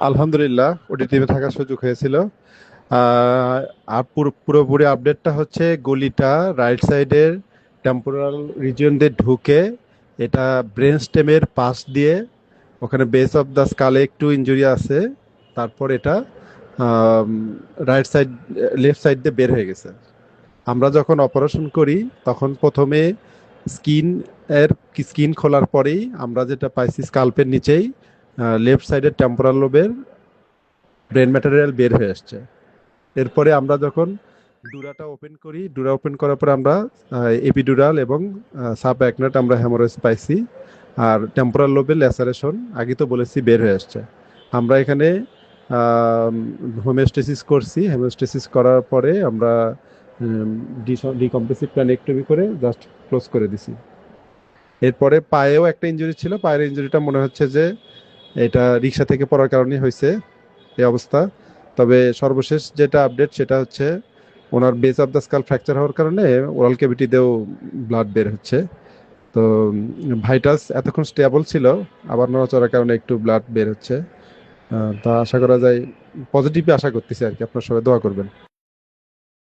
আলহামদুলিল্লাহ, ওটি টিমে থাকার সুযোগ হয়েছিল। আর পুরোপুরি আপডেটটা হচ্ছে গলিটা রাইট সাইডের টেম্পোরাল রিজিয়ন দিয়ে ঢুকে এটা ব্রেন স্টেমের পাশ দিয়ে ওখানে বেস অফ দ্য স্কালে একটু ইনজুরি আছে। তারপর এটা রাইট সাইড লেফট সাইড দিয়ে বের হয়ে গেছে। আমরা যখন অপারেশন করি তখন প্রথমে স্কিন স্কিন খোলার পরেই আমরা যেটা পাইছি স্কাল্পের নিচেই লেফট সাইডের টেম্পোরাল লোবের ব্রেন ম্যাটেরিয়াল বের হয়ে আসছে। এরপরে আমরা যখন ডুরাটা ওপেন করি, ডুরা ওপেন করার পরে আমরা এপিডুরাল এবং সাব অ্যাকনেট আমরা হ্যামারেজ পাইছি। আর টেম্পোরাল লোবে ল্যাসারেশন আগে তো বলেছি বের হয়ে আসছে। আমরা এখানে হোমিওস্টেসিস করছি। হোমিওস্টেসিস করার পরে আমরা ডিকম্প্রেসিভ প্ল্যানেক্টমি করে জাস্ট ক্লোজ করে দিছি। এরপরে পায়েও একটা ইনজুরি ছিল, পায়ের ইনজুরিটা মনে হচ্ছে যে এটা রিক্সা থেকে পড়ার কারণে হয়েছে এই অবস্থা। তবে সর্বশেষ যেটা আপডেট সেটা হচ্ছে ওনার base of the skull fracture হওয়ার কারণে ওরাল ক্যাভিটিতেও ব্লাড বের হচ্ছে। তো ভাইটাস এতক্ষণ স্টেবল ছিল, আবার নড়াচড়ার কারণে একটু ব্লাড বের হচ্ছে। তা আশা করা যায় পজিটিভই আশা করতেছি আর কি। আপনার সবাই দোয়া করবেন।